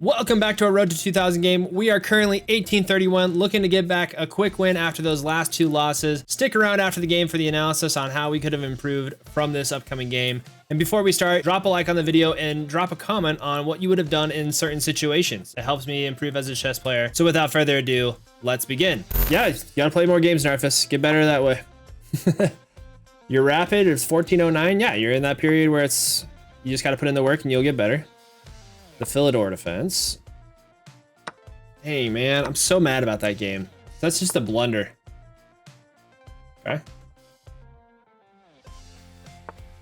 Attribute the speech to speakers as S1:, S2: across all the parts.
S1: Welcome back to our Road to 2000 game. We are currently 1831, looking to get back a quick win after those last two losses. Stick around after the game for the analysis on how we could have improved from this upcoming game. And before we start, drop a like on the video and drop a comment on what you would have done in certain situations. It helps me improve as a chess player. So without further ado, let's begin. Yeah, you gotta play more games, Narfus. Get better that way. You're rapid, it's 1409. Yeah, you're in that period where it's, you just gotta put in the work and you'll get better. The Philidor defense. Hey man, I'm so mad about that game. That's just a blunder. Okay. I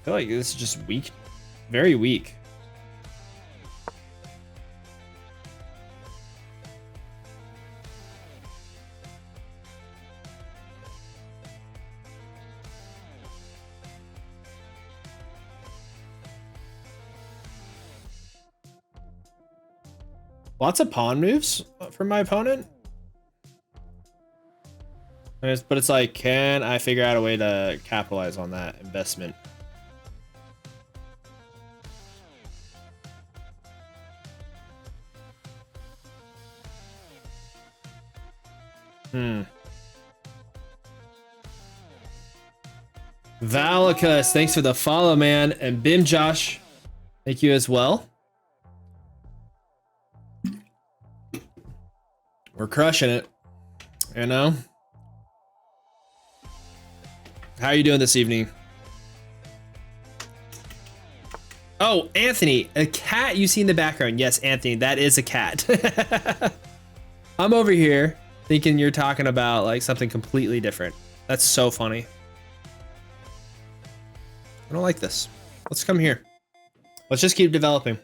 S1: feel like this is just weak. Very weak. Lots of pawn moves from my opponent. But it's like, can I figure out a way to capitalize on that investment? Valicus, thanks for the follow, man. And Bim Josh, thank you as well. We're crushing it, you know? How are you doing this evening? Oh, Anthony, a cat you see in the background. Yes, Anthony, that is a cat. I'm over here thinking you're talking about like something completely different. That's so funny. I don't like this. Let's come here. Let's just keep developing.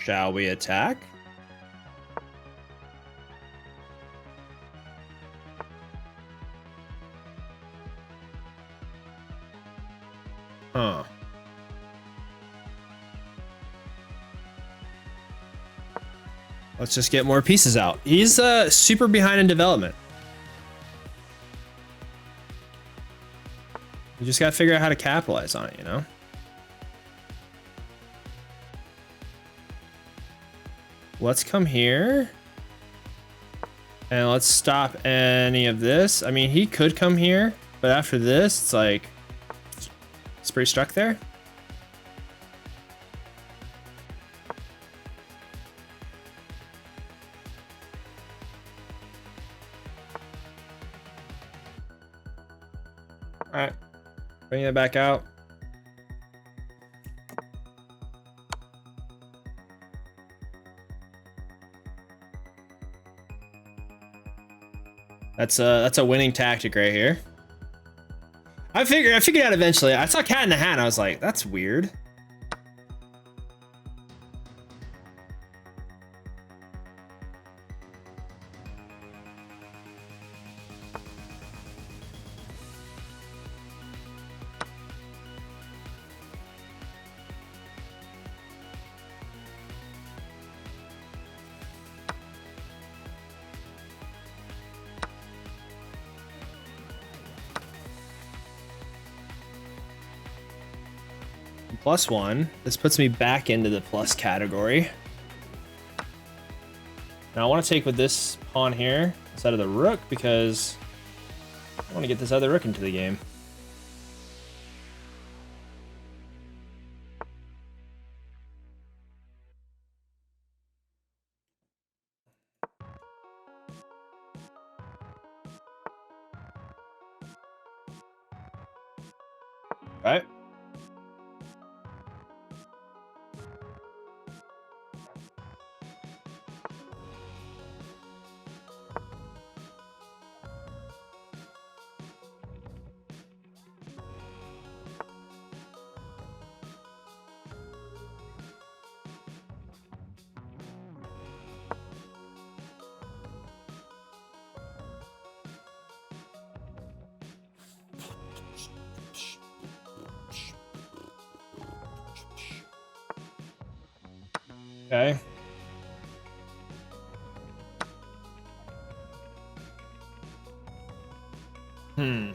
S1: Shall we attack? Huh. Let's just get more pieces out. He's super behind in development. You just gotta figure out how to capitalize on it, you know? Let's come here. And let's stop any of this. I mean, he could come here, but after this, it's like, it's pretty stuck there. All right, bring it back out. That's a winning tactic right here. I figured out eventually. I saw Cat in the Hat and I was like, that's weird. +1. This puts me back into the plus category. Now I want to take with this pawn here instead of the rook because I want to get this other rook into the game. All right. Okay. Hmm.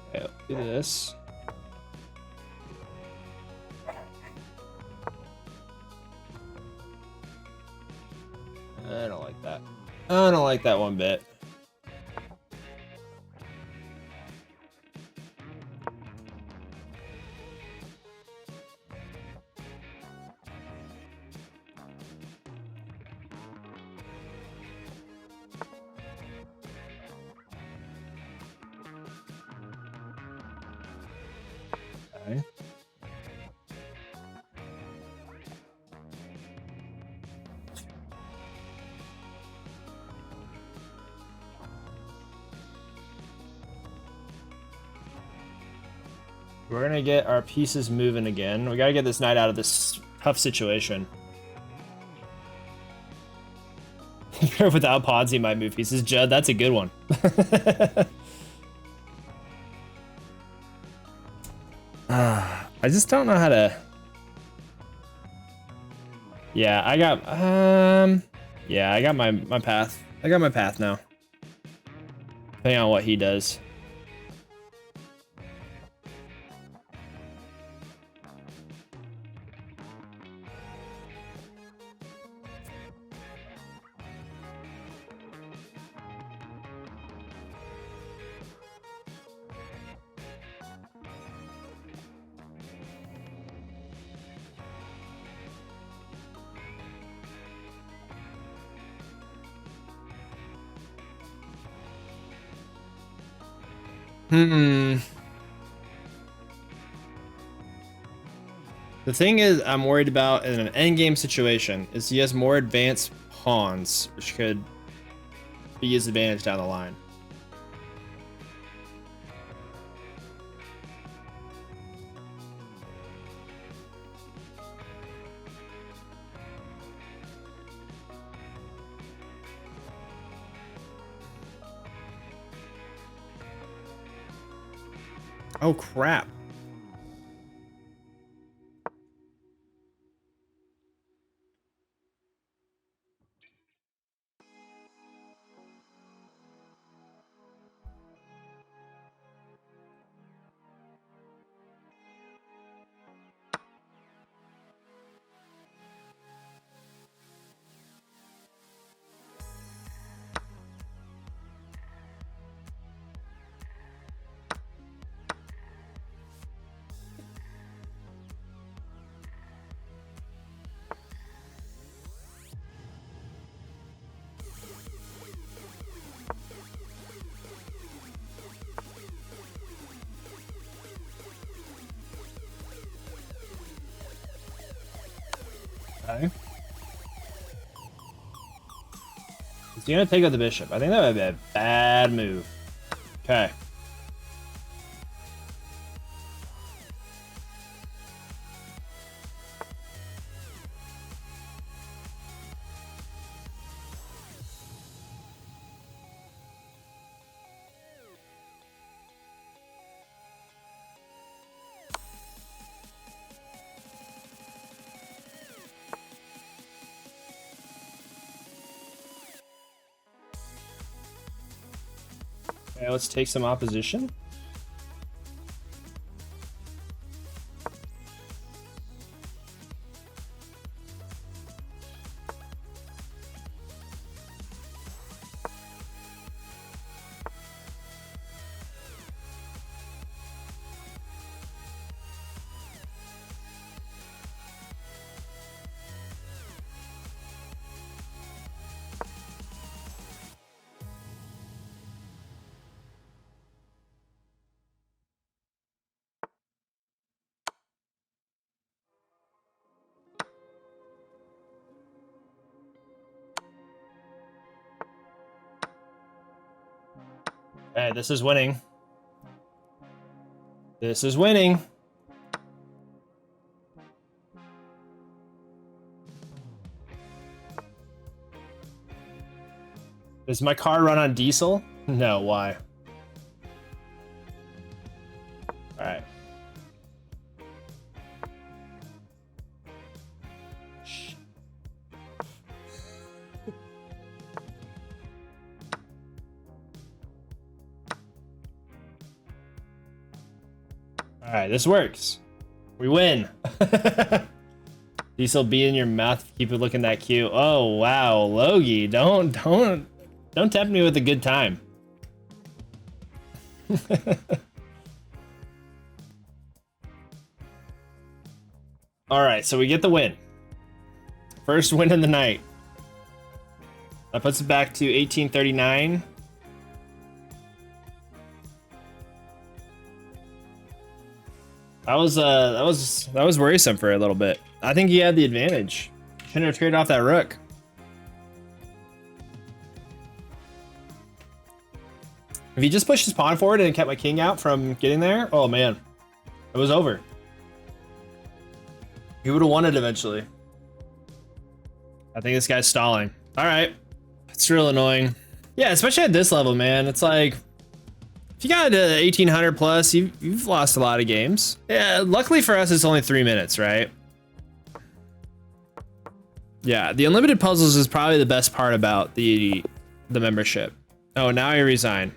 S1: Okay, let's do this. I don't like that. I don't like that one bit. Okay. We're gonna get our pieces moving again. We gotta get this knight out of this tough situation. Without pawns, he might move pieces. Judd, that's a good one. I just don't know how to. Yeah, I got yeah, I got my path. I got my path now. Depending on what he does. The thing is, I'm worried about in an endgame situation is he has more advanced pawns, which could be his advantage down the line. Oh crap. Okay. Is he gonna take out the bishop? I think that would be a bad move. Okay. Okay, let's take some opposition. Okay, this is winning. This is winning. Does my car run on diesel? No, why? All right. All right, this works. We win. Diesel be in your mouth. Keep it looking that cute. Oh wow, Logie, don't tempt me with a good time. All right, so we get the win. First win of the night. That puts it back to 1839. That was worrisome for a little bit. I think he had the advantage. Shouldn't have traded off that rook. If he just pushed his pawn forward and kept my king out from getting there, oh man, it was over. He would have won it eventually. I think this guy's stalling. All right, it's real annoying. Yeah, especially at this level, man. It's like, if you got 1800 plus, you've lost a lot of games. Yeah, luckily for us, it's only 3 minutes, right? Yeah, the unlimited puzzles is probably the best part about the membership. Oh, now I resign.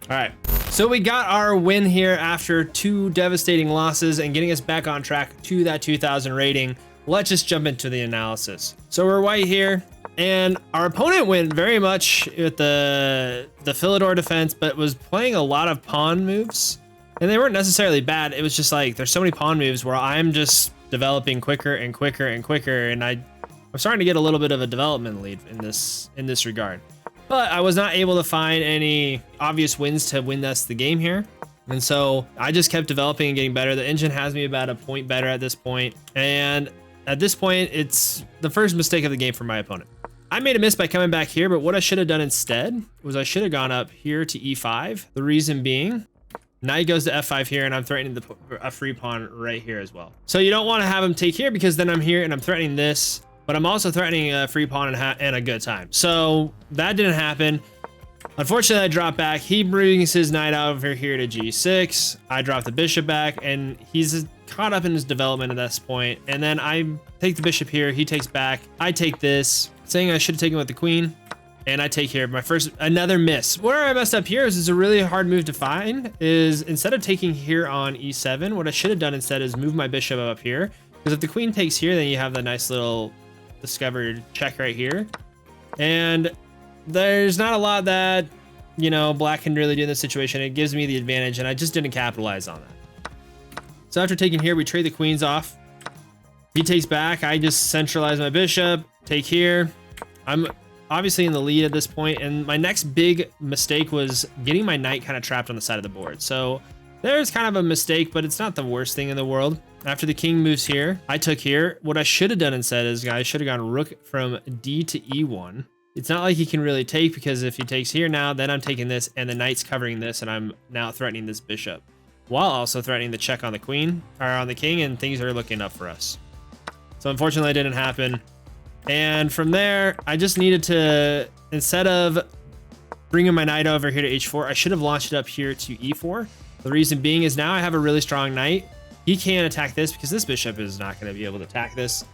S1: All right, so we got our win here after 2 devastating losses and getting us back on track to that 2000 rating. Let's just jump into the analysis. So we're white here, and our opponent went very much with the Philidor defense, but was playing a lot of pawn moves, and they weren't necessarily bad. It was just like, there's so many pawn moves where I'm just developing quicker and quicker and quicker, and I'm starting to get a little bit of a development lead in this regard. But I was not able to find any obvious wins to win us the game here. And so I just kept developing and getting better. The engine has me about a point better at this point. And at this point, it's the first mistake of the game for my opponent. I made a miss by coming back here, but what I should have done instead was I should have gone up here to e5. The reason being, knight goes to f5 here, and I'm threatening a free pawn right here as well. So you don't want to have him take here, because then I'm here and I'm threatening this, but I'm also threatening a free pawn and a good time. So that didn't happen. Unfortunately, I dropped back. He brings his knight over here to g6. I drop the bishop back, and he's caught up in his development at this point. And then I take the bishop here. He takes back. I take this, saying I should have taken with the queen. And I take here. Another miss. Where I messed up here is a really hard move to find. Is instead of taking here on e7, what I should have done instead is move my bishop up here. Because if the queen takes here, then you have the nice little discovered check right here. And there's not a lot that, you know, black can really do in this situation. It gives me the advantage, and I just didn't capitalize on that. So after taking here, we trade the queens off. He takes back. I just centralize my bishop, take here. I'm obviously in the lead at this point, and my next big mistake was getting my knight kind of trapped on the side of the board. So there's kind of a mistake, but it's not the worst thing in the world. After the king moves here, I took here. What I should have done instead is, guys, should have gone rook from d to e1. It's not like he can really take, because if he takes here now, then I'm taking this, and the knight's covering this, and I'm now threatening this bishop, while also threatening the check on the queen, or on the king, and things are looking up for us. So unfortunately, it didn't happen. And from there, I just needed to, instead of bringing my knight over here to h4, I should have launched it up here to e4. The reason being is now I have a really strong knight. He can't attack this because this bishop is not going to be able to attack this.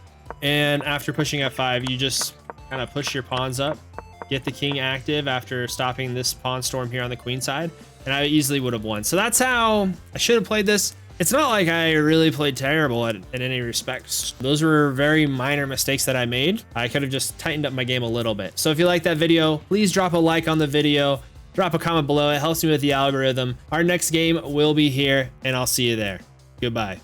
S1: And after pushing f5, you just kind of push your pawns up, get the king active after stopping this pawn storm here on the queen side, and I easily would have won. So that's how I should have played this. It's not like I really played terrible in any respects. Those were very minor mistakes that I made. I could have just tightened up my game a little bit. So if you like that video, please drop a like on the video, drop a comment below. It helps me with the algorithm. Our next game will be here, and I'll see you there. Goodbye.